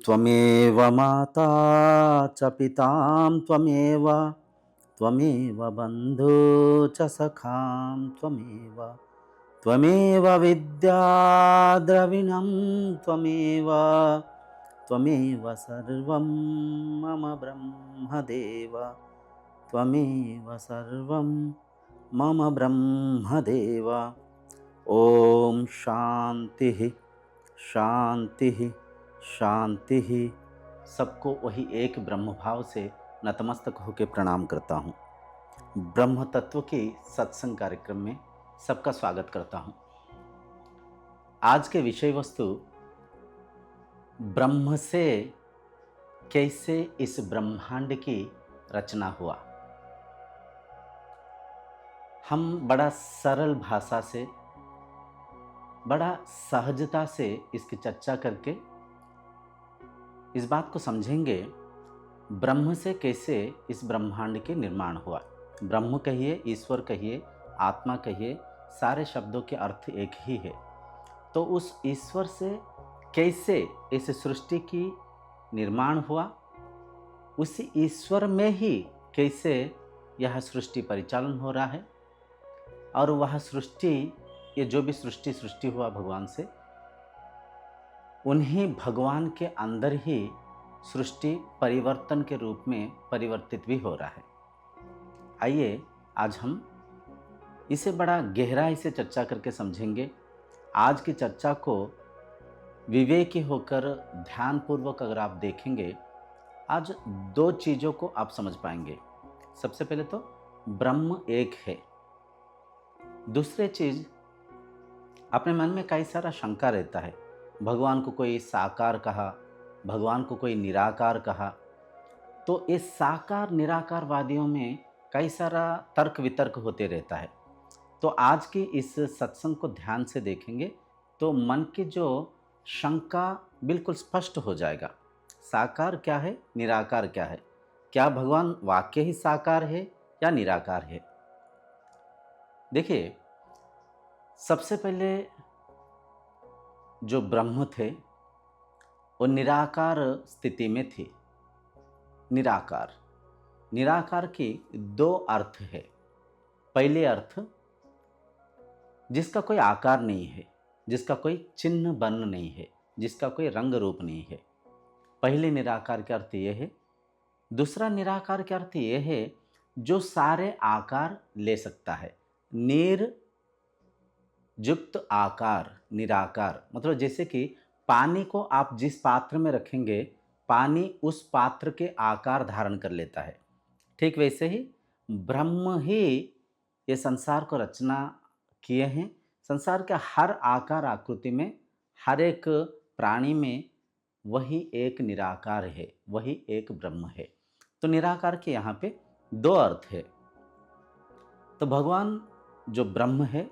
त्वमेव माता च पितां त्वमेव त्वमेव बन्धु च सखां त्वमेव त्वमेव विद्या द्रविणं त्वमेव त्वमेव सर्वं मम ब्रह्मदेव त्वमेव सर्वं मम ब्रह्मदेव। ओम शांति शांति शांति। सबको वही एक ब्रह्म भाव से नतमस्तक होकर प्रणाम करता हूँ। ब्रह्म तत्व की सत्संग कार्यक्रम में सबका स्वागत करता हूँ। आज के विषय वस्तु ब्रह्म से कैसे इस ब्रह्मांड की रचना हुआ। हम बड़ा सरल भाषा से, बड़ा सहजता से इसकी चर्चा करके इस बात को समझेंगे ब्रह्म से कैसे इस ब्रह्मांड के निर्माण हुआ। ब्रह्म कहिए, ईश्वर कहिए, आत्मा कहिए, सारे शब्दों के अर्थ एक ही है। तो उस ईश्वर से कैसे इस सृष्टि की निर्माण हुआ, उसी ईश्वर में ही कैसे यह सृष्टि परिचालन हो रहा है, और वह सृष्टि, ये जो भी सृष्टि हुआ भगवान से, उन्हीं भगवान के अंदर ही सृष्टि परिवर्तन के रूप में परिवर्तित भी हो रहा है। आइए आज हम इसे बड़ा गहराई से चर्चा करके समझेंगे। आज की चर्चा को विवेकी होकर ध्यानपूर्वक अगर आप देखेंगे, आज दो चीज़ों को आप समझ पाएंगे। सबसे पहले तो ब्रह्म एक है। दूसरी चीज़, अपने मन में कई सारा शंका रहता है, भगवान को कोई साकार कहा, भगवान को कोई निराकार कहा। तो इस साकार निराकारवादियों में कई सारा तर्क वितर्क होते रहता है। तो आज की इस सत्संग को ध्यान से देखेंगे तो मन की जो शंका बिल्कुल स्पष्ट हो जाएगा। साकार क्या है, निराकार क्या है, क्या भगवान वाकई ही साकार है या निराकार है। देखिए, सबसे पहले जो ब्रह्म थे वो निराकार स्थिति में थे। निराकार की दो अर्थ है। पहले अर्थ, जिसका कोई आकार नहीं है, जिसका कोई चिन्ह वर्ण नहीं है, जिसका कोई रंग रूप नहीं है। पहले निराकार का अर्थ यह है। दूसरा निराकार का अर्थ यह है जो सारे आकार ले सकता है। निर्जुक्त आकार, निराकार मतलब जैसे कि पानी को आप जिस पात्र में रखेंगे, पानी उस पात्र के आकार धारण कर लेता है। ठीक वैसे ही ब्रह्म ही ये संसार को रचना किए हैं। संसार के हर आकार आकृति में, हर एक प्राणी में वही एक निराकार है, वही एक ब्रह्म है। तो निराकार के यहाँ पे दो अर्थ है। तो भगवान जो ब्रह्म है,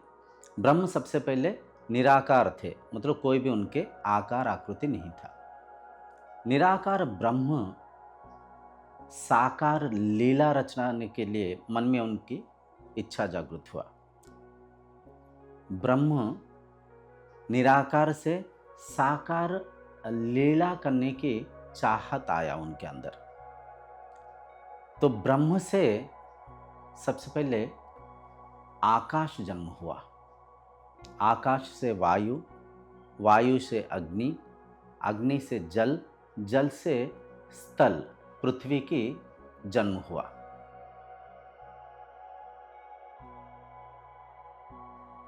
ब्रह्म सबसे पहले निराकार थे, मतलब कोई भी उनके आकार आकृति नहीं था। निराकार ब्रह्म साकार लीला रचनाने के लिए मन में उनकी इच्छा जागृत हुआ। ब्रह्म निराकार से साकार लीला करने की चाहत आया उनके अंदर। तो ब्रह्म से सबसे पहले आकाश जन्म हुआ। आकाश से वायु, वायु से अग्नि, अग्नि से जल, जल से स्थल, पृथ्वी की जन्म हुआ।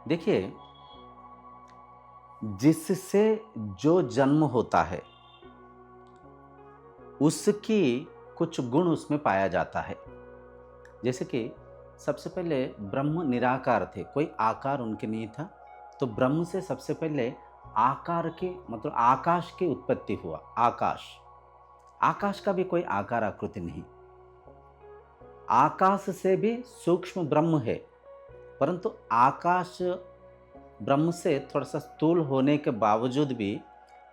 देखिए, जिससे जो जन्म होता है उसकी कुछ गुण उसमें पाया जाता है। जैसे कि सबसे पहले ब्रह्म निराकार थे, कोई आकार उनके नहीं था। तो ब्रह्म से सबसे पहले आकार की, मतलब आकाश की उत्पत्ति हुआ। आकाश का भी कोई आकार आकृति नहीं। आकाश से भी सूक्ष्म ब्रह्म है, परंतु आकाश ब्रह्म से थोड़ा सा स्थूल होने के बावजूद भी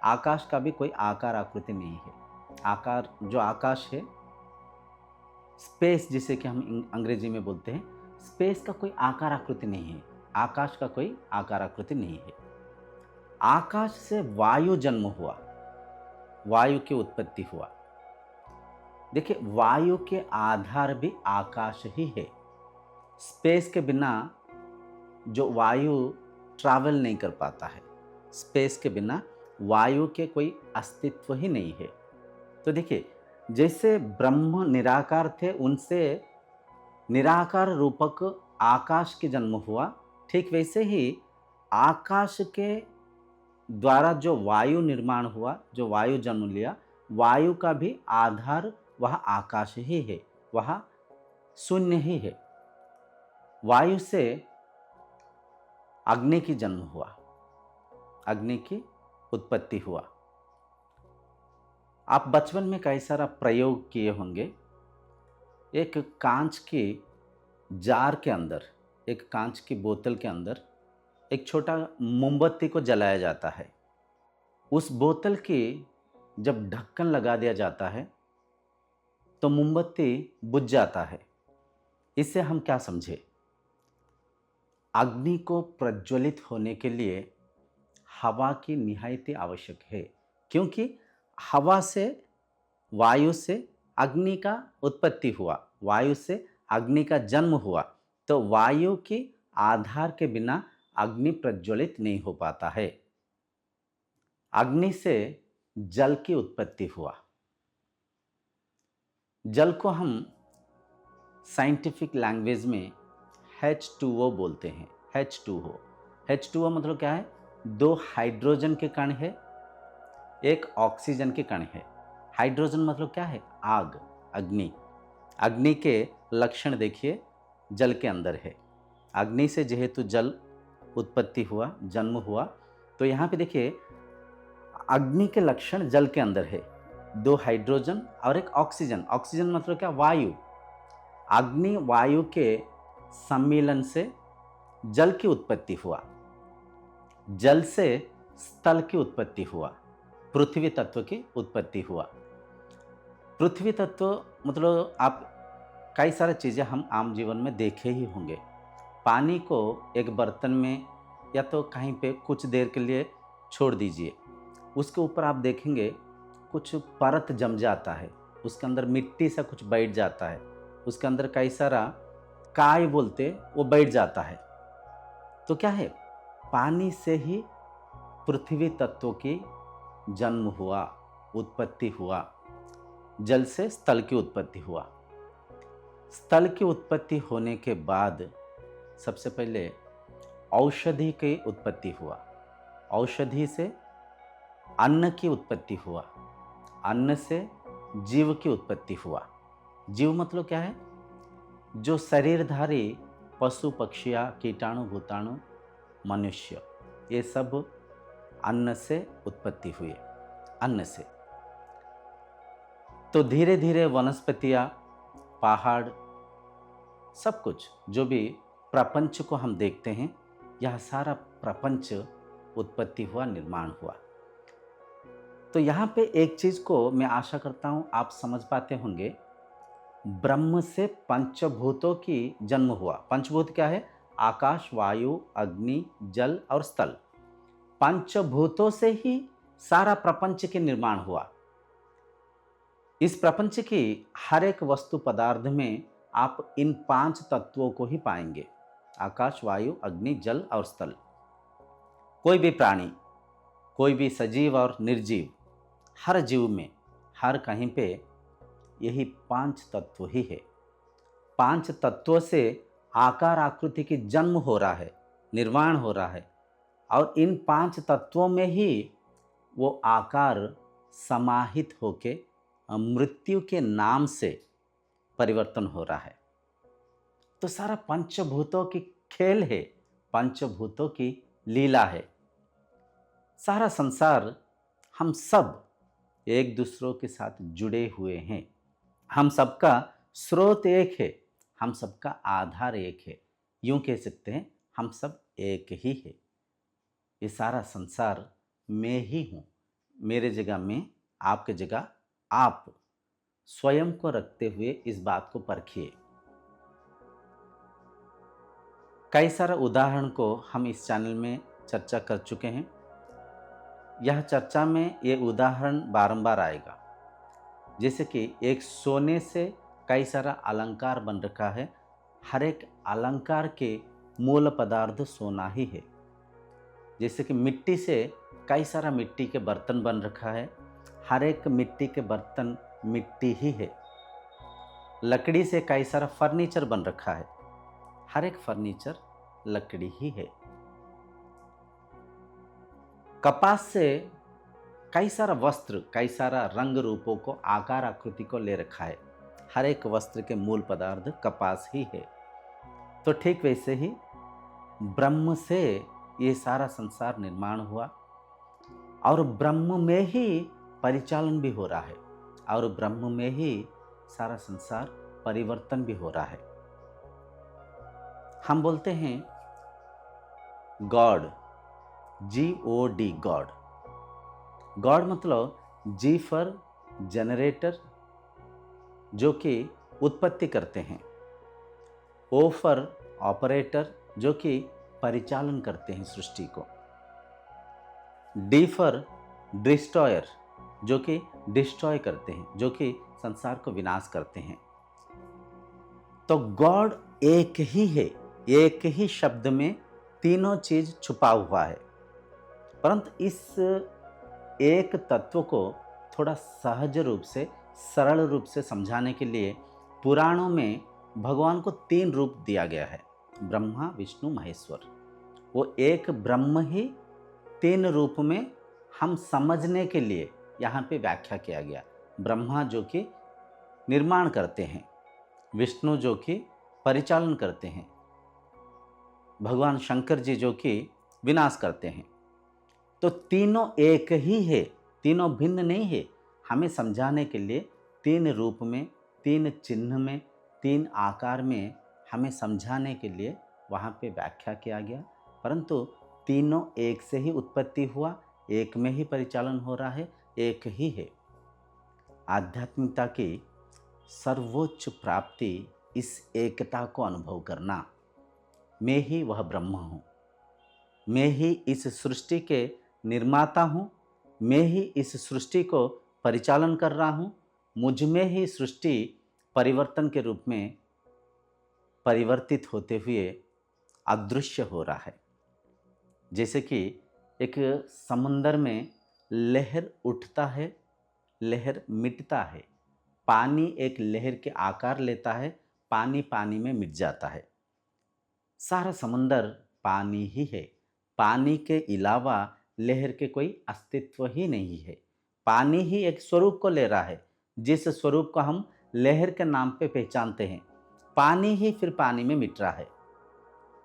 आकाश का भी कोई आकार आकृति नहीं है। आकार, जो आकाश है, स्पेस जिसे कि हम अंग्रेजी में बोलते हैं, स्पेस का कोई आकार आकृति नहीं है। आकाश का कोई आकार आकृति नहीं है। आकाश से वायु जन्म हुआ। वायु की उत्पत्ति हुआ। देखिए, वायु के आधार भी आकाश ही है। स्पेस के बिना जो वायु ट्रैवल नहीं कर पाता है, स्पेस के बिना वायु के कोई अस्तित्व ही नहीं है। तो देखिए, जैसे ब्रह्म निराकार थे, उनसे निराकार रूपक आकाश के जन्म हुआ, ठीक वैसे ही आकाश के द्वारा जो वायु निर्माण हुआ, जो वायु जन्म लिया, वायु का भी आधार वह आकाश ही है, वह शून्य ही है। वायु से अग्नि की जन्म हुआ, अग्नि की उत्पत्ति हुआ। आप बचपन में कई सारा प्रयोग किए होंगे। एक कांच की जार के अंदर, एक कांच की बोतल के अंदर एक छोटा मोमबत्ती को जलाया जाता है। उस बोतल की जब ढक्कन लगा दिया जाता है तो मोमबत्ती बुझ जाता है। इससे हम क्या समझे? अग्नि को प्रज्वलित होने के लिए हवा की निहायती आवश्यक है, क्योंकि हवा से, वायु से अग्नि का उत्पत्ति हुआ, वायु से अग्नि का जन्म हुआ। तो वायु की आधार के बिना अग्नि प्रज्वलित नहीं हो पाता है। अग्नि से जल की उत्पत्ति हुआ। जल को हम साइंटिफिक लैंग्वेज में H2O बोलते हैं। H2O, H2O मतलब क्या है? दो हाइड्रोजन के कण है, एक ऑक्सीजन के कण है। हाइड्रोजन मतलब क्या है? आग, अग्नि। अग्नि के लक्षण देखिए, जल के अंदर है। अग्नि से जेहेतु जल उत्पत्ति हुआ, जन्म हुआ, तो यहाँ पे देखिए अग्नि के लक्षण जल के अंदर है। दो हाइड्रोजन और एक ऑक्सीजन। ऑक्सीजन मतलब क्या? वायु। अग्नि वायु के सम्मिलन से जल की उत्पत्ति हुआ। जल से स्थल की उत्पत्ति हुआ, पृथ्वी तत्व की उत्पत्ति हुआ। पृथ्वी तत्व मतलब आप कई सारी चीज़ें हम आम जीवन में देखे ही होंगे। पानी को एक बर्तन में या तो कहीं पे कुछ देर के लिए छोड़ दीजिए, उसके ऊपर आप देखेंगे कुछ परत जम जाता है, उसके अंदर मिट्टी सा कुछ बैठ जाता है, उसके अंदर कई सारा काई बोलते वो बैठ जाता है। तो क्या है? पानी से ही पृथ्वी तत्व की जन्म हुआ, उत्पत्ति हुआ। जल से स्थल की उत्पत्ति हुआ। स्थल की उत्पत्ति होने के बाद सबसे पहले औषधि की उत्पत्ति हुआ। औषधि से अन्न की उत्पत्ति हुआ। अन्न से जीव की उत्पत्ति हुआ। जीव मतलब क्या है? जो शरीरधारी पशु, पक्षियाँ, कीटाणु, भूताणु, मनुष्य, ये सब अन्न से उत्पत्ति हुई, अन्न से। तो धीरे धीरे वनस्पतियाँ, पहाड़, सब कुछ जो भी प्रपंच को हम देखते हैं, यह सारा प्रपंच उत्पत्ति हुआ, निर्माण हुआ। तो यहाँ पे एक चीज़ को मैं आशा करता हूँ आप समझ पाते होंगे। ब्रह्म से पंचभूतों की जन्म हुआ। पंचभूत क्या है? आकाश, वायु, अग्नि, जल और स्थल। पंचभूतों से ही सारा प्रपंच के निर्माण हुआ। इस प्रपंच की हर एक वस्तु पदार्थ में आप इन 5 तत्वों को ही पाएंगे: आकाश, वायु, अग्नि, जल और स्थल। कोई भी प्राणी, कोई भी सजीव और निर्जीव, हर जीव में, हर कहीं पे यही 5 तत्व ही है। 5 तत्वों से आकार आकृति की जन्म हो रहा है, निर्माण हो रहा है, और इन 5 तत्वों में ही वो आकार समाहित होके मृत्यु के नाम से परिवर्तन हो रहा है। तो सारा पंचभूतों की खेल है, पंचभूतों की लीला है। सारा संसार, हम सब एक दूसरों के साथ जुड़े हुए हैं। हम सबका स्रोत एक है, हम सबका आधार एक है। यूं कह सकते हैं हम सब एक ही है। ये सारा संसार मैं ही हूँ। मेरे जगह मैं, आपके जगह आप। स्वयं को रखते हुए इस बात को परखिए। कई सारे उदाहरण को हम इस चैनल में चर्चा कर चुके हैं। यह चर्चा में ये उदाहरण बारंबार आएगा। जैसे कि एक सोने से कई सारा अलंकार बन रखा है, हर एक अलंकार के मूल पदार्थ सोना ही है। जैसे कि मिट्टी से कई सारा मिट्टी के बर्तन बन रखा है, हर एक मिट्टी के बर्तन मिट्टी ही है। लकड़ी से कई सारा फर्नीचर बन रखा है, हर एक फर्नीचर लकड़ी ही है। कपास से कई सारा वस्त्र, कई सारा रंग रूपों को, आकार आकृति को ले रखा है, हर एक वस्त्र के मूल पदार्थ कपास ही है। तो ठीक वैसे ही ब्रह्म से ये सारा संसार निर्माण हुआ और ब्रह्म में ही परिचालन भी हो रहा है और ब्रह्म में ही सारा संसार परिवर्तन भी हो रहा है। हम बोलते हैं गॉड, GOD, गॉड। गॉड मतलब जी फॉर जनरेटर, जो कि उत्पत्ति करते हैं, O फॉर ऑपरेटर, जो कि परिचालन करते हैं सृष्टि को, D फॉर डिस्ट्रॉयर, जो कि डिस्ट्रॉय करते हैं, जो कि संसार को विनाश करते हैं। तो गॉड एक ही है, एक ही शब्द में तीनों चीज छुपा हुआ है। परंतु इस एक तत्व को थोड़ा सहज रूप से, सरल रूप से समझाने के लिए पुराणों में भगवान को 3 रूप दिया गया है, ब्रह्मा विष्णु महेश्वर। वो एक ब्रह्म ही 3 रूप में हम समझने के लिए यहाँ पे व्याख्या किया गया। ब्रह्मा जो कि निर्माण करते हैं, विष्णु जो कि परिचालन करते हैं, भगवान शंकर जी जो कि विनाश करते हैं। तो तीनों एक ही है, तीनों भिन्न नहीं है। हमें समझाने के लिए 3 रूप में, 3 चिन्ह में, 3 आकार में हमें समझाने के लिए वहाँ पे व्याख्या किया गया। परंतु तीनों एक से ही उत्पत्ति हुआ, एक में ही परिचालन हो रहा है, एक ही है। आध्यात्मिकता की सर्वोच्च प्राप्ति इस एकता को अनुभव करना। मैं ही वह ब्रह्म हूँ, मैं ही इस सृष्टि के निर्माता हूँ, मैं ही इस सृष्टि को परिचालन कर रहा हूँ, मुझ में ही सृष्टि परिवर्तन के रूप में परिवर्तित होते हुए अदृश्य हो रहा है। जैसे कि एक समंदर में लहर उठता है, लहर मिटता है, पानी एक लहर के आकार लेता है, पानी पानी में मिट जाता है। सारा समंदर पानी ही है, पानी के अलावा लहर के कोई अस्तित्व ही नहीं है। पानी ही एक स्वरूप को ले रहा है, जिस स्वरूप को हम लहर के नाम पे पहचानते हैं, पानी ही फिर पानी में मिट रहा है।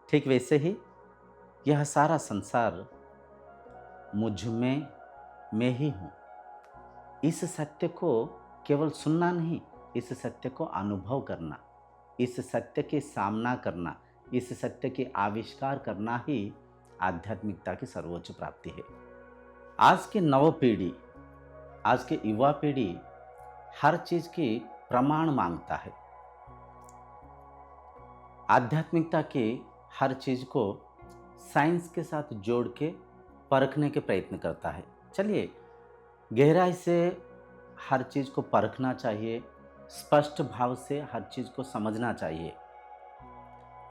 ठीक वैसे ही यह सारा संसार मुझ में, मैं ही हूँ। इस सत्य को केवल सुनना नहीं, इस सत्य को अनुभव करना, इस सत्य के सामना करना, इस सत्य के आविष्कार करना ही आध्यात्मिकता की सर्वोच्च प्राप्ति है। आज की नव पीढ़ी, आज की युवा पीढ़ी हर चीज की प्रमाण मांगता है। आध्यात्मिकता की हर चीज को साइंस के साथ जोड़ के परखने के प्रयत्न करता है। चलिए, गहराई से हर चीज को परखना चाहिए, स्पष्ट भाव से हर चीज को समझना चाहिए।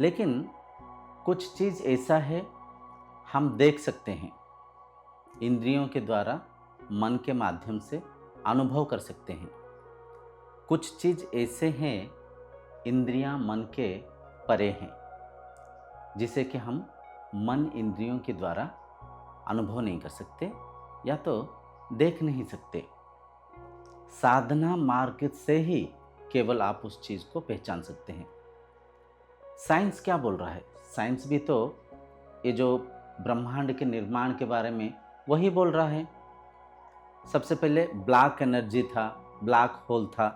लेकिन कुछ चीज ऐसा है हम देख सकते हैं, इंद्रियों के द्वारा, मन के माध्यम से अनुभव कर सकते हैं। कुछ चीज ऐसे हैं इंद्रियां मन के परे हैं, जिसे कि हम मन इंद्रियों के द्वारा अनुभव नहीं कर सकते या तो देख नहीं सकते। साधना मार्ग से ही केवल आप उस चीज को पहचान सकते हैं। साइंस क्या बोल रहा है? साइंस भी तो ये जो ब्रह्मांड के निर्माण के बारे में वही बोल रहा है। सबसे पहले ब्लैक एनर्जी था, ब्लैक होल था,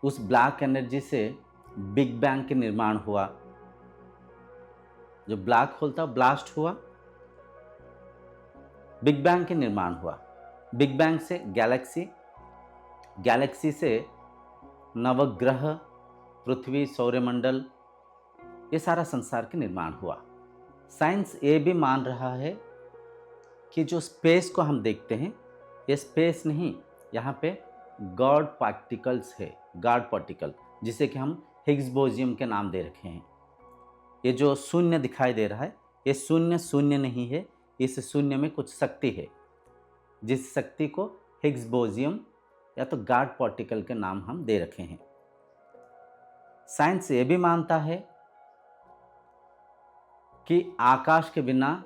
उस ब्लैक एनर्जी से बिग बैंग के निर्माण हुआ। जो ब्लैक होल था ब्लास्ट हुआ, बिग बैंग के निर्माण हुआ। बिग बैंग से गैलेक्सी, गैलेक्सी से नवग्रह, पृथ्वी, सौरमंडल, ये सारा संसार के निर्माण हुआ। साइंस ये भी मान रहा है कि जो स्पेस को हम देखते हैं, ये स्पेस नहीं, यहाँ पे गॉड पार्टिकल्स है, गॉड पार्टिकल, जिसे कि हम हिग्स बोजियम के नाम दे रखे हैं। ये जो शून्य दिखाई दे रहा है, ये शून्य शून्य नहीं है, इस शून्य में कुछ शक्ति है, जिस शक्ति को हिग्स बोजियम या तो गॉड पार्टिकल के नाम हम दे रखे हैं। साइंस ये भी मानता है कि आकाश के बिना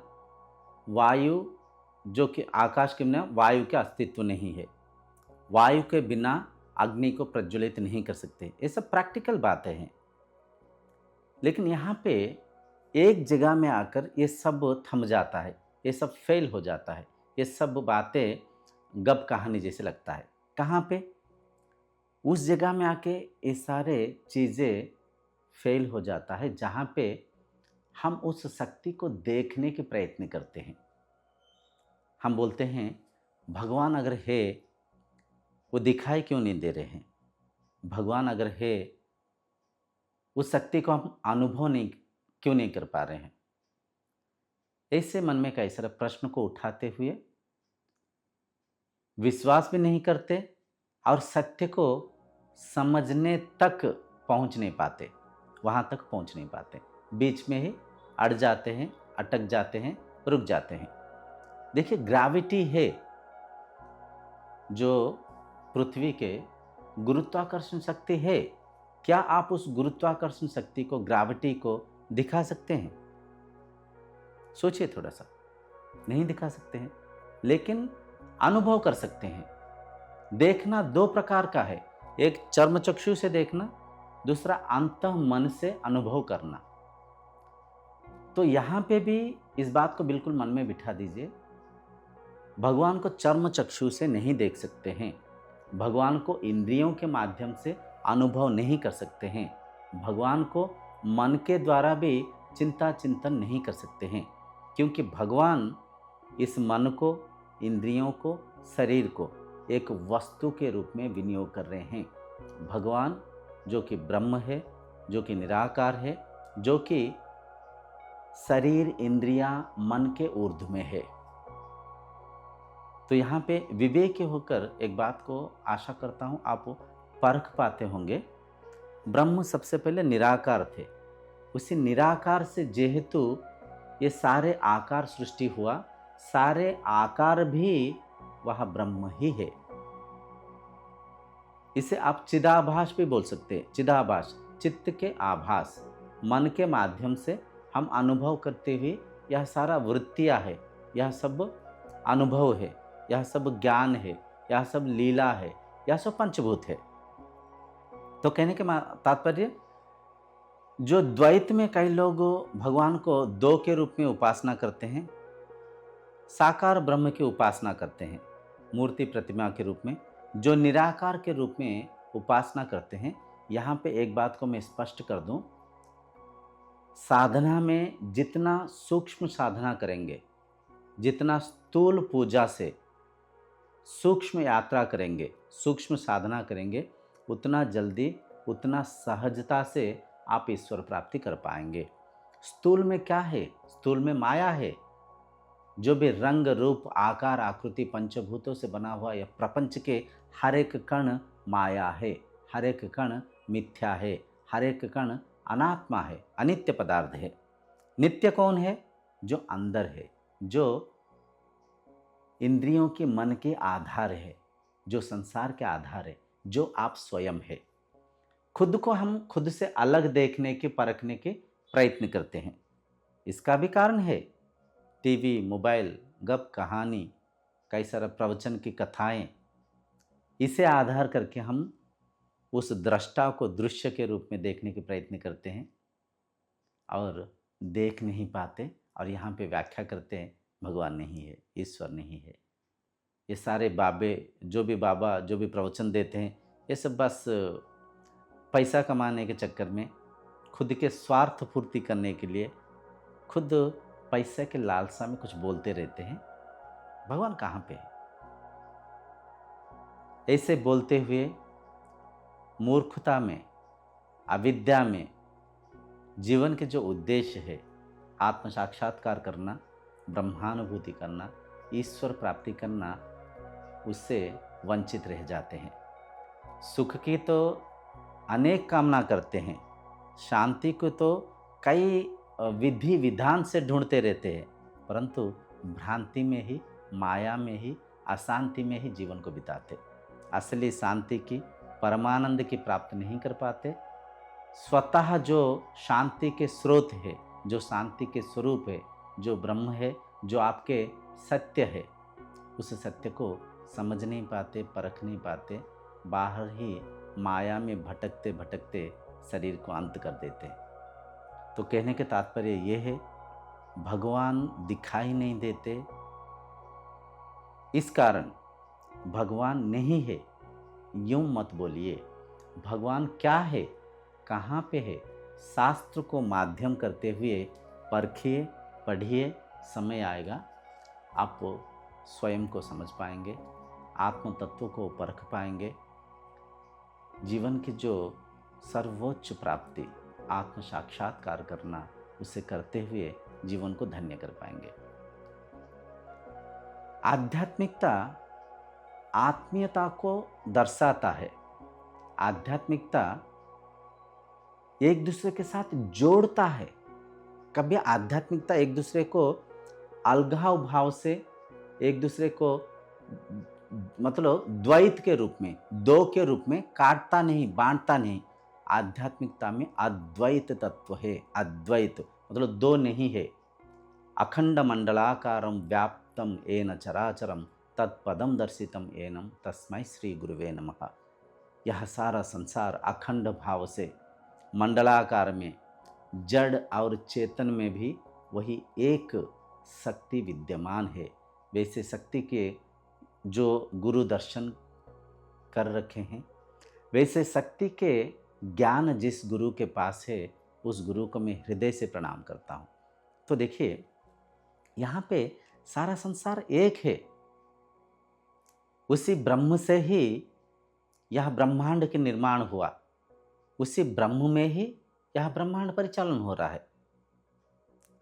वायु, जो कि आकाश के बिना वायु का अस्तित्व नहीं है, वायु के बिना अग्नि को प्रज्वलित नहीं कर सकते। ये सब प्रैक्टिकल बातें हैं। लेकिन यहाँ पे एक जगह में आकर ये सब थम जाता है, ये सब फेल हो जाता है, ये सब बातें गप कहानी जैसे लगता है। कहाँ पे? उस जगह में आके ये सारे चीज़ें फेल हो जाता है जहाँ पे हम उस शक्ति को देखने के प्रयत्न करते हैं। हम बोलते हैं भगवान अगर है, वो दिखाई क्यों नहीं दे रहे हैं? भगवान अगर है, उस शक्ति को हम अनुभव नहीं क्यों नहीं कर पा रहे हैं? ऐसे मन में कई सारे प्रश्न को उठाते हुए विश्वास भी नहीं करते और सत्य को समझने तक पहुंच नहीं पाते, वहां तक पहुंच नहीं पाते, बीच में ही अड़ जाते हैं, अटक जाते हैं, रुक जाते हैं। देखिए, ग्रेविटी है जो पृथ्वी के गुरुत्वाकर्षण शक्ति है। क्या आप उस गुरुत्वाकर्षण शक्ति को, ग्रेविटी को दिखा सकते हैं? सोचिए थोड़ा सा। नहीं दिखा सकते हैं, लेकिन अनुभव कर सकते हैं। देखना दो प्रकार का है, एक चर्मचक्षु से देखना, दूसरा अंतः मन से अनुभव करना। तो यहाँ पे भी इस बात को बिल्कुल मन में बिठा दीजिए, भगवान को चर्मचक्षु से नहीं देख सकते हैं, भगवान को इंद्रियों के माध्यम से अनुभव नहीं कर सकते हैं, भगवान को मन के द्वारा भी चिंता चिंतन नहीं कर सकते हैं, क्योंकि भगवान इस मन को, इंद्रियों को, शरीर को एक वस्तु के रूप में विनियोग कर रहे हैं। भगवान जो कि ब्रह्म है, जो कि निराकार है, जो कि शरीर, इंद्रियां, मन के ऊर्ध्व में है। तो यहाँ पे विवेकी होकर एक बात को आशा करता हूँ आप परख पाते होंगे। ब्रह्म सबसे पहले निराकार थे, उसी निराकार से जेहेतु ये सारे आकार सृष्टि हुआ, सारे आकार भी वह ब्रह्म ही है। इसे आप चिदाभास भी बोल सकते हैं। चिदाभास, चित्त के आभास, मन के माध्यम से हम अनुभव करते हुए यह सारा वृत्तियाँ है, यह सब अनुभव है, यह सब ज्ञान है, यह सब लीला है, यह सब पंचभूत है। तो कहने के तात्पर्य, जो द्वैत में कई लोग भगवान को दो के रूप में उपासना करते हैं, साकार ब्रह्म की उपासना करते हैं मूर्ति प्रतिमा के रूप में, जो निराकार के रूप में उपासना करते हैं। यहाँ पे एक बात को मैं स्पष्ट कर दूं, साधना में जितना सूक्ष्म साधना करेंगे, जितना स्थूल पूजा से सूक्ष्म यात्रा करेंगे, सूक्ष्म साधना करेंगे, उतना जल्दी, उतना सहजता से आप ईश्वर प्राप्ति कर पाएंगे। स्थूल में क्या है? स्थूल में माया है। जो भी रंग, रूप, आकार, आकृति, पंचभूतों से बना हुआ यह प्रपंच के हर एक कण माया है, हर एक कण मिथ्या है, हर एक कण अनात्मा है, अनित्य पदार्थ है। नित्य कौन है? जो अंदर है, जो इंद्रियों के, मन के आधार है, जो संसार के आधार है, जो आप स्वयं है। खुद को हम खुद से अलग देखने के, परखने के प्रयत्न करते हैं। इसका भी कारण है टीवी, मोबाइल, गप कहानी, कई सारे प्रवचन की कथाएं। इसे आधार करके हम उस दृष्टा को दृश्य के रूप में देखने के प्रयत्न करते हैं और देख नहीं पाते, और यहाँ पे व्याख्या करते हैं भगवान नहीं है, ईश्वर नहीं है। ये सारे बाबे, जो भी बाबा जो भी प्रवचन देते हैं, ये सब बस पैसा कमाने के चक्कर में, खुद के स्वार्थ पूर्ति करने के लिए, खुद पैसे के लालसा में कुछ बोलते रहते हैं। भगवान कहाँ पे है? ऐसे बोलते हुए मूर्खता में, अविद्या में जीवन के जो उद्देश्य है, आत्म साक्षात्कार करना, ब्रह्मानुभूति करना, ईश्वर प्राप्ति करना उससे वंचित रह जाते हैं। सुख की तो अनेक कामना करते हैं, शांति को तो कई विधि विधान से ढूंढते रहते हैं, परंतु भ्रांति में ही, माया में ही, अशांति में ही जीवन को बिताते। असली शांति की, परमानंद की प्राप्त नहीं कर पाते। स्वतः जो शांति के स्रोत है, जो शांति के स्वरूप है, जो ब्रह्म है, जो आपके सत्य है, उस सत्य को समझ नहीं पाते, परख नहीं पाते, बाहर ही माया में भटकते भटकते शरीर को अंत कर देते हैं। तो कहने के तात्पर्य ये है, भगवान दिखाई नहीं देते, इस कारण भगवान नहीं है यूं मत बोलिए। भगवान क्या है, कहाँ पे है, शास्त्र को माध्यम करते हुए परखिए, पढ़िए, समय आएगा आप स्वयं को समझ पाएंगे, आत्म तत्व को परख पाएंगे। जीवन की जो सर्वोच्च प्राप्ति, आत्म साक्षात्कार करना, उसे करते हुए जीवन को धन्य कर पाएंगे। आध्यात्मिकता आत्मीयता को दर्शाता है। आध्यात्मिकता एक दूसरे के साथ जोड़ता है। कभी आध्यात्मिकता एक दूसरे को अलगाव भाव से, एक दूसरे को मतलब द्वैत के रूप में, दो के रूप में काटता नहीं, बांटता नहीं। आध्यात्मिकता में अद्वैत तत्व है। अद्वैत मतलब दो नहीं है। अखंड मंडलाकारं व्याप्तं येन चराचरं तत्पदं दर्शितं येनं तस्मै श्री गुरुवे नमः। यह सारा संसार अखंड भाव से मंडलाकार में, जड़ और चेतन में भी वही एक शक्ति विद्यमान है। वैसे शक्ति के जो गुरु दर्शन कर रखे हैं, वैसे शक्ति के ज्ञान जिस गुरु के पास है, उस गुरु को मैं हृदय से प्रणाम करता हूँ। तो देखिए, यहाँ पे सारा संसार एक है। उसी ब्रह्म से ही यह ब्रह्मांड के निर्माण हुआ, उसी ब्रह्म में ही यह ब्रह्मांड परिचालन हो रहा है।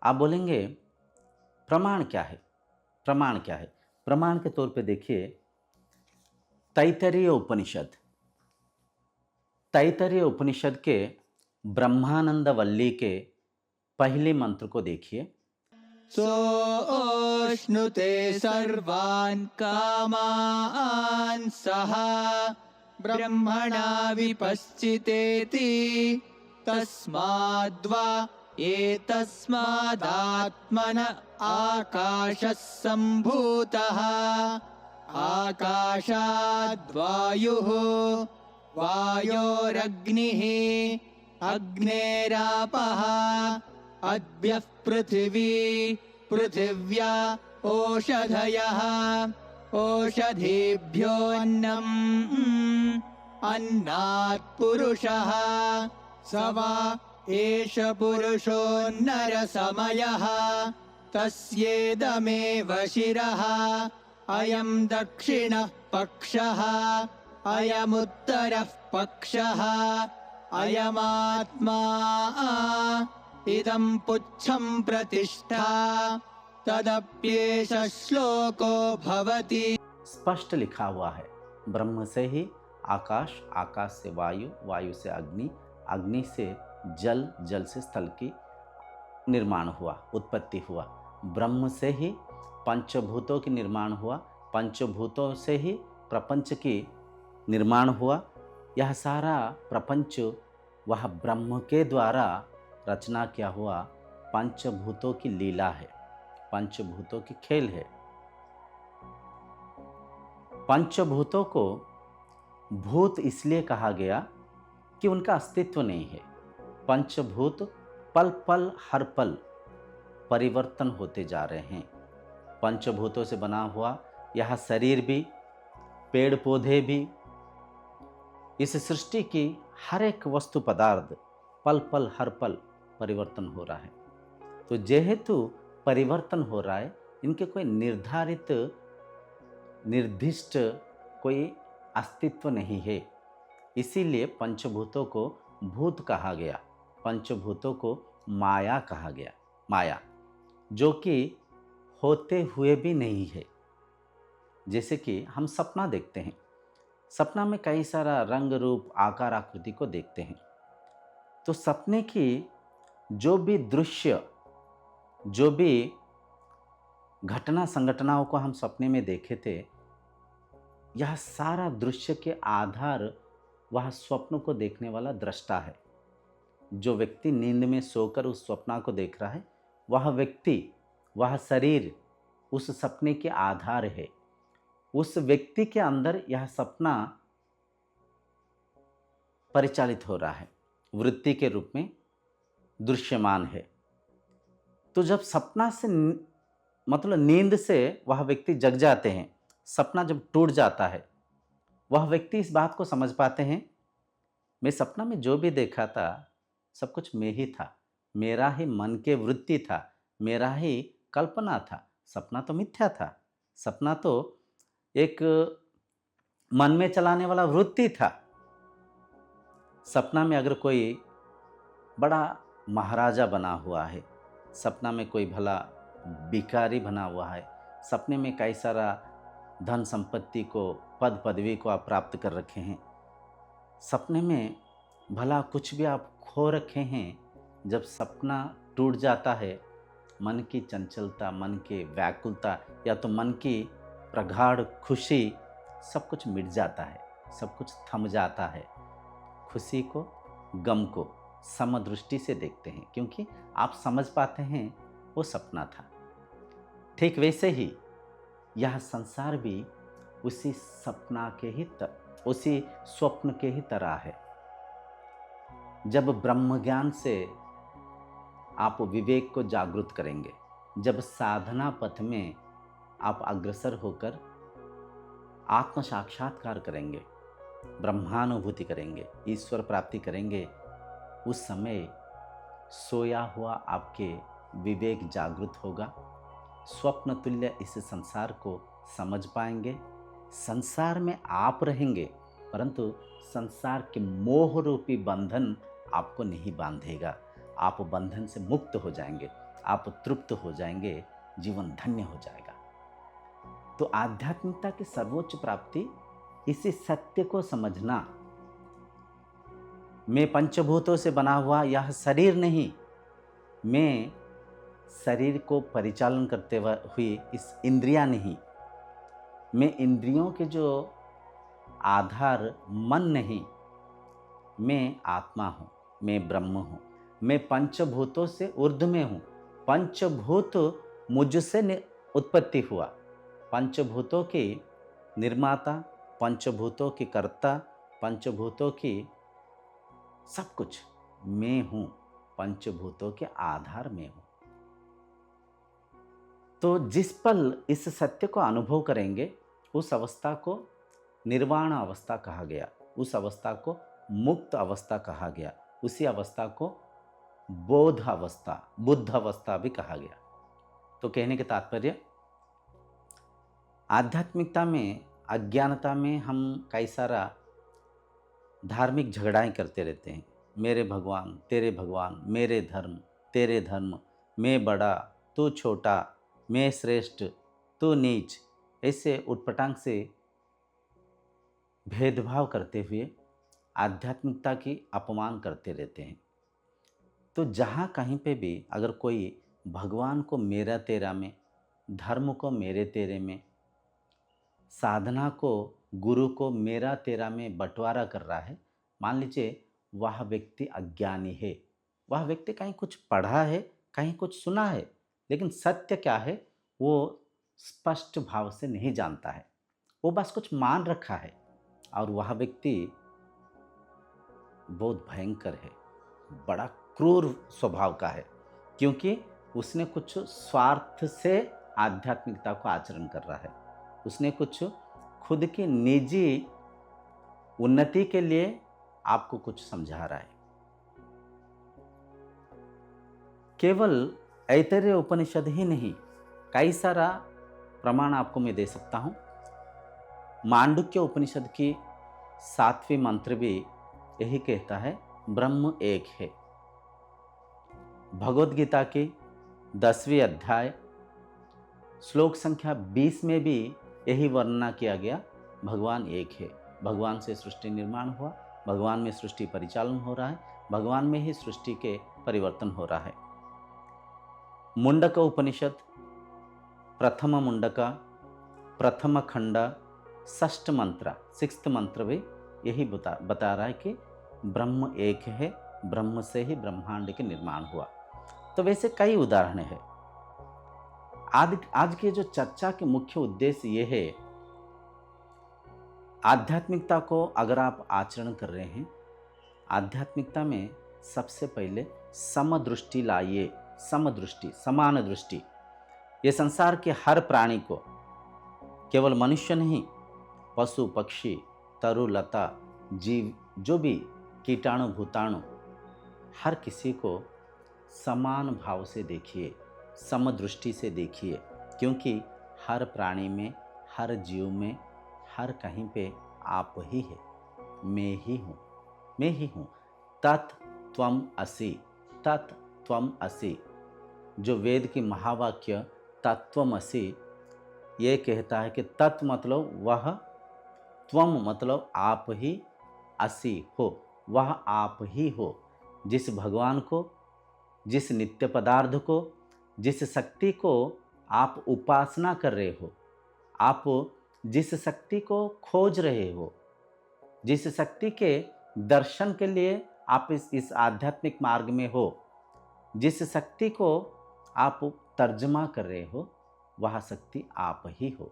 आप बोलेंगे प्रमाण क्या है? प्रमाण क्या है? प्रमाण के तौर पे देखिए, तैत्तरीय उपनिषद, तैत्तरीय उपनिषद के ब्रह्मानंद वल्ली के पहले मंत्र को देखिए। सोऽश्नुते सर्वान् कामान् सः ब्रह्मणा विपश्चितेति तस्माद्वा एतस्मादात्मन आकाशः सम्भूतः आकाशाद्वायुः वायोरग्निः अग्नेरापः अद्भ्यः पृथिवी पृथिव्या ओषधयः ओषधीभ्योऽन्नम् अन्नात् पुरुषः स वा एष पुरुषोऽन्नरसमयः तस्येदमेव शिरः अयं दक्षिणः पक्षः अयमुत्तरः पक्षः अयमात्मा इदं पुच्छं प्रतिष्ठा तदप्येष श्लोको भवति। स्पष्ट लिखा हुआ है, ब्रह्म से ही आकाश, आकाश से वायु, वायु से अग्नि, अग्नि से जल, जल से स्थल की निर्माण हुआ, उत्पत्ति हुआ। ब्रह्म से ही पंचभूतों की निर्माण हुआ, पंचभूतों से ही प्रपंच की निर्माण हुआ। यह सारा प्रपंच वह ब्रह्म के द्वारा रचना किया हुआ पंचभूतों की लीला है, पंचभूतों की खेल है। पंचभूतों को भूत इसलिए कहा गया कि उनका अस्तित्व नहीं है। पंचभूत पल पल हर पल परिवर्तन होते जा रहे हैं। पंचभूतों से बना हुआ यह शरीर भी, पेड़ पौधे भी, इस सृष्टि की हर एक वस्तु पदार्थ पल पल हर पल परिवर्तन हो रहा है। तो जेहेतु परिवर्तन हो रहा है, इनके कोई निर्धारित निर्दिष्ट कोई अस्तित्व नहीं है। इसीलिए पंचभूतों को भूत कहा गया, पंचभूतों को माया कहा गया। माया जो कि होते हुए भी नहीं है, जैसे कि हम सपना देखते हैं, सपना में कई सारा रंग रूप आकार आकृति को देखते हैं। तो सपने की जो भी दृश्य, जो भी घटना संघटनाओं को हम सपने में देखे थे, यह सारा दृश्य के आधार वह स्वप्न को देखने वाला दृष्टा है। जो व्यक्ति नींद में सोकर उस स्वप्न को देख रहा है, वह व्यक्ति, वह शरीर उस सपने के आधार है। उस व्यक्ति के अंदर यह सपना परिचालित हो रहा है, वृत्ति के रूप में दृश्यमान है। तो जब सपना से मतलब नींद से वह व्यक्ति जग जाते हैं, सपना जब टूट जाता है, वह व्यक्ति इस बात को समझ पाते हैं, मैं सपना में जो भी देखा था सब कुछ मैं ही था, मेरा ही मन के वृत्ति था, मेरा ही कल्पना था, सपना तो मिथ्या था, सपना तो एक मन में चलाने वाला वृत्ति था। सपना में अगर कोई बड़ा महाराजा बना हुआ है, सपना में कोई भला भिखारी बना हुआ है, सपने में कई सारा धन संपत्ति को, पद पदवी को आप प्राप्त कर रखे हैं, सपने में भला कुछ भी आप खो रखे हैं, जब सपना टूट जाता है, मन की चंचलता, मन की व्याकुलता या तो मन की प्रगाढ़ खुशी, सब कुछ मिट जाता है, सब कुछ थम जाता है। खुशी को, गम को समदृष्टि से देखते हैं, क्योंकि आप समझ पाते हैं वो सपना था। ठीक वैसे ही यह संसार भी उसी सपना के ही उसी स्वप्न के ही तरह है। जब ब्रह्म ज्ञान से आप विवेक को जागृत करेंगे, जब साधना पथ में आप अग्रसर होकर आत्म साक्षात्कार करेंगे, ब्रह्मानुभूति करेंगे, ईश्वर प्राप्ति करेंगे, उस समय सोया हुआ आपके विवेक जागृत होगा। स्वप्न तुल्य इस संसार को समझ पाएंगे। संसार में आप रहेंगे, परंतु संसार के मोह रूपी बंधन आपको नहीं बांधेगा। आप बंधन से मुक्त हो जाएंगे, आप तृप्त हो जाएंगे, जीवन धन्य हो जाएगा। तो आध्यात्मिकता की सर्वोच्च प्राप्ति इसी सत्य को समझना। मैं पंचभूतों से बना हुआ यह शरीर नहीं, मैं शरीर को परिचालन करते हुए इस इंद्रियां नहीं, मैं इंद्रियों के जो आधार मन नहीं, मैं आत्मा हूँ, मैं ब्रह्म हूँ, मैं पंचभूतों से ऊर्ध्व में हूँ। पंचभूत मुझसे उत्पत्ति हुआ, पंचभूतों की निर्माता, पंचभूतों की कर्ता, पंचभूतों की सब कुछ मैं हूँ, पंचभूतों के आधार में हूँ। तो जिस पल इस सत्य को अनुभव करेंगे, उस अवस्था को निर्वाण अवस्था कहा गया, उस अवस्था को मुक्त अवस्था कहा गया, उसी अवस्था को बोध अवस्था, बुद्ध अवस्था भी कहा गया। तो कहने के तात्पर्य, आध्यात्मिकता में, अज्ञानता में हम कई सारा धार्मिक झगड़ाएं करते रहते हैं। मेरे भगवान, तेरे भगवान, मेरे धर्म, तेरे धर्म, मैं बड़ा, तू छोटा, मैं श्रेष्ठ, तू नीच, ऐसे उटपटांग से भेदभाव करते हुए आध्यात्मिकता की अपमान करते रहते हैं। तो जहाँ कहीं पे भी अगर कोई भगवान को मेरा तेरा में, धर्म को मेरे तेरे में, साधना को, गुरु को मेरा तेरा में बंटवारा कर रहा है, मान लीजिए वह व्यक्ति अज्ञानी है। वह व्यक्ति कहीं कुछ पढ़ा है, कहीं कुछ सुना है, लेकिन सत्य क्या है वो स्पष्ट भाव से नहीं जानता है, वो बस कुछ मान रखा है। और वह व्यक्ति बहुत भयंकर है, बड़ा क्रूर स्वभाव का है, क्योंकि उसने कुछ स्वार्थ से आध्यात्मिकता को आचरण कर रहा है। उसने कुछ खुद की निजी उन्नति के लिए आपको कुछ समझा रहा है। केवल ऐतरेय उपनिषद ही नहीं, कई सारा प्रमाण आपको मैं दे सकता हूँ। मांडुक्य उपनिषद की 7वीं मंत्र भी यही कहता है, ब्रह्म एक है। भगवद गीता की 10वीं अध्याय श्लोक संख्या 20 में भी यही वर्णना किया गया। भगवान एक है, भगवान से सृष्टि निर्माण हुआ, भगवान में सृष्टि परिचालन हो रहा है, भगवान में ही सृष्टि के परिवर्तन हो रहा है। मुंडक उपनिषद प्रथम मुंडक प्रथम खंड षष्ठ मंत्र 6th मंत्र भी यही बता रहा है कि ब्रह्म एक है, ब्रह्म से ही ब्रह्मांड के निर्माण हुआ। तो वैसे कई उदाहरण है। आज के जो चर्चा के मुख्य उद्देश्य ये है, आध्यात्मिकता को अगर आप आचरण कर रहे हैं, आध्यात्मिकता में सबसे पहले समदृष्टि लाइए। समदृष्टि, समान दृष्टि। ये संसार के हर प्राणी को, केवल मनुष्य नहीं, पशु पक्षी तरु लता जीव, जो भी कीटाणु भूताणु, हर किसी को समान भाव से देखिए, समदृष्टि से देखिए, क्योंकि हर प्राणी में, हर जीव में, हर कहीं पे आप ही है, मैं ही हूँ, मैं ही हूँ। तत् त्वम असि, तत् त्वम असि। जो वेद की महावाक्य तत्त्वमसि ये कहता है कि तत् मतलब वह, त्वम मतलब आप ही, असि हो वह आप ही हो। जिस भगवान को, जिस नित्य पदार्थ को, जिस शक्ति को आप उपासना कर रहे हो, आप जिस शक्ति को खोज रहे हो, जिस शक्ति के दर्शन के लिए आप इस आध्यात्मिक मार्ग में हो, जिस शक्ति को आप तर्जमा कर रहे हो, वह शक्ति आप ही हो,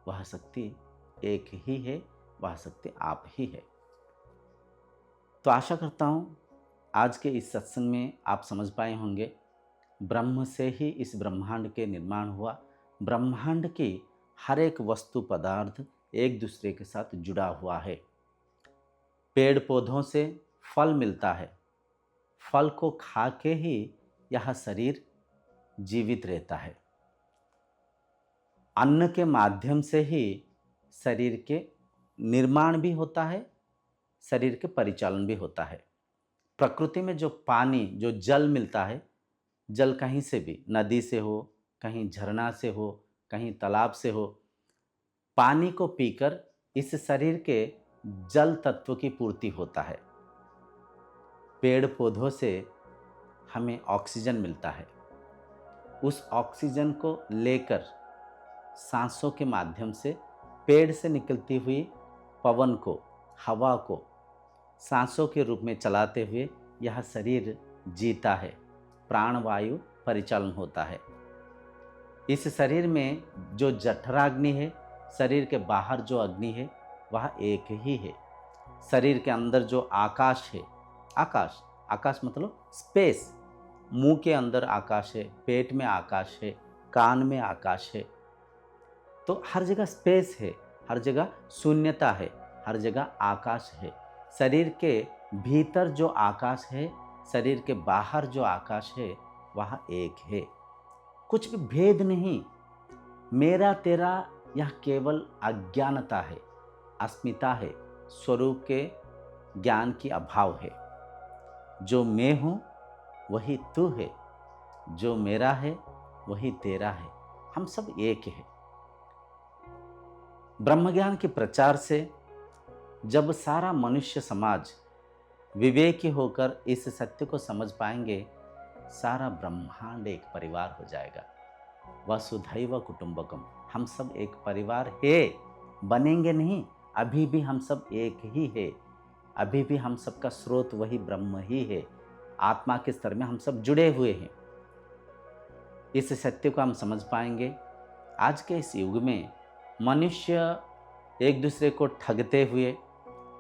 वह शक्ति एक ही है, वह शक्ति आप ही है। तो आशा करता हूँ आज के इस सत्संग में आप समझ पाए होंगे, ब्रह्म से ही इस ब्रह्मांड के निर्माण हुआ। ब्रह्मांड की हर एक वस्तु पदार्थ एक दूसरे के साथ जुड़ा हुआ है। पेड़ पौधों से फल मिलता है, फल को खा के ही यह शरीर जीवित रहता है। अन्न के माध्यम से ही शरीर के निर्माण भी होता है, शरीर के परिचालन भी होता है। प्रकृति में जो पानी, जो जल मिलता है, जल कहीं से भी, नदी से हो, कहीं झरना से हो, कहीं तालाब से हो, पानी को पीकर इस शरीर के जल तत्व की पूर्ति होता है। पेड़ पौधों से हमें ऑक्सीजन मिलता है, उस ऑक्सीजन को लेकर सांसों के माध्यम से पेड़ से निकलती हुई पवन को, हवा को सांसों के रूप में चलाते हुए यह शरीर जीता है, प्राणवायु परिचालन होता है। इस शरीर में जो जठराग्नि है, शरीर के बाहर जो अग्नि है, वह एक ही है। शरीर के अंदर जो आकाश है, आकाश, आकाश मतलब स्पेस, मुंह के अंदर आकाश है, पेट में आकाश है, कान में आकाश है। तो हर जगह स्पेस है, हर जगह शून्यता है, हर जगह आकाश है। शरीर के भीतर जो आकाश है, शरीर के बाहर जो आकाश है, वह एक है, कुछ भी भेद नहीं। मेरा तेरा यह केवल अज्ञानता है, अस्मिता है, स्वरूप के ज्ञान की अभाव है। जो मैं हूँ वही तू है, जो मेरा है वही तेरा है, हम सब एक है। ब्रह्मज्ञान के प्रचार से जब सारा मनुष्य समाज विवेकी होकर इस सत्य को समझ पाएंगे, सारा ब्रह्मांड एक परिवार हो जाएगा। वसुधैव कुटुंबकम, हम सब एक परिवार है, बनेंगे नहीं, अभी भी हम सब एक ही है, अभी भी हम सबका स्रोत वही ब्रह्म ही है। आत्मा के स्तर में हम सब जुड़े हुए हैं। इस सत्य को हम समझ पाएंगे। आज के इस युग में मनुष्य एक दूसरे को ठगते हुए,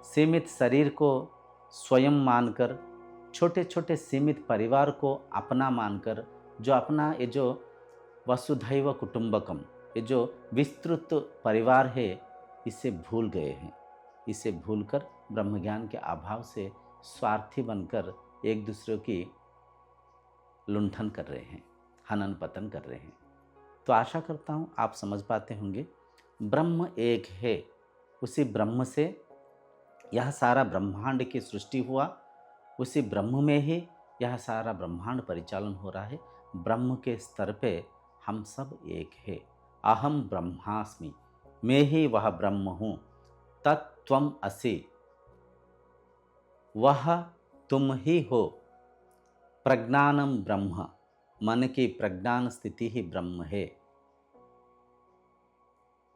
सीमित शरीर को स्वयं मानकर, छोटे छोटे सीमित परिवार को अपना मानकर, जो अपना ये जो वसुधैव कुटुंबकम, ये जो विस्तृत परिवार है, इसे भूल गए हैं। इसे भूलकर ब्रह्मज्ञान के अभाव से स्वार्थी बनकर एक दूसरे की लुंठन कर रहे हैं, हनन पतन कर रहे हैं। तो आशा करता हूँ आप समझ पाते होंगे, ब्रह्म एक है, उसी ब्रह्म से यह सारा ब्रह्मांड की सृष्टि हुआ, उसी ब्रह्म में ही यह सारा ब्रह्मांड परिचालन हो रहा है। ब्रह्म के स्तर पे हम सब एक है। अहम ब्रह्मास्मि, मैं ही वह ब्रह्म हूँ, तत्त्वम असि, वह तुम ही हो। प्रज्ञानम ब्रह्म, मन की प्रज्ञान स्थिति ही ब्रह्म है।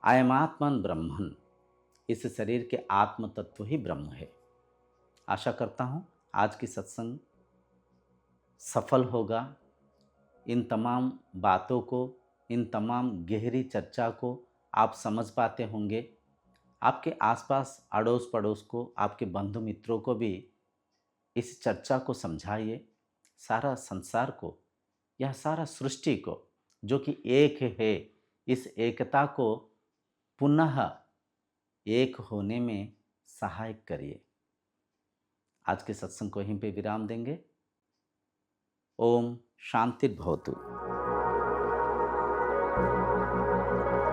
अयमात्मन ब्रह्मन, इस शरीर के आत्म तत्व ही ब्रह्म है। आशा करता हूँ आज की सत्संग सफल होगा। इन तमाम बातों को, इन तमाम गहरी चर्चा को आप समझ पाते होंगे। आपके आसपास अड़ोस पड़ोस को, आपके बंधु मित्रों को भी इस चर्चा को समझाइए। सारा संसार को, यह सारा सृष्टि को, जो कि एक है, इस एकता को पुनः एक होने में सहायक करिए। आज के सत्संग को यहीं पे विराम देंगे। ओम शांति भवतु।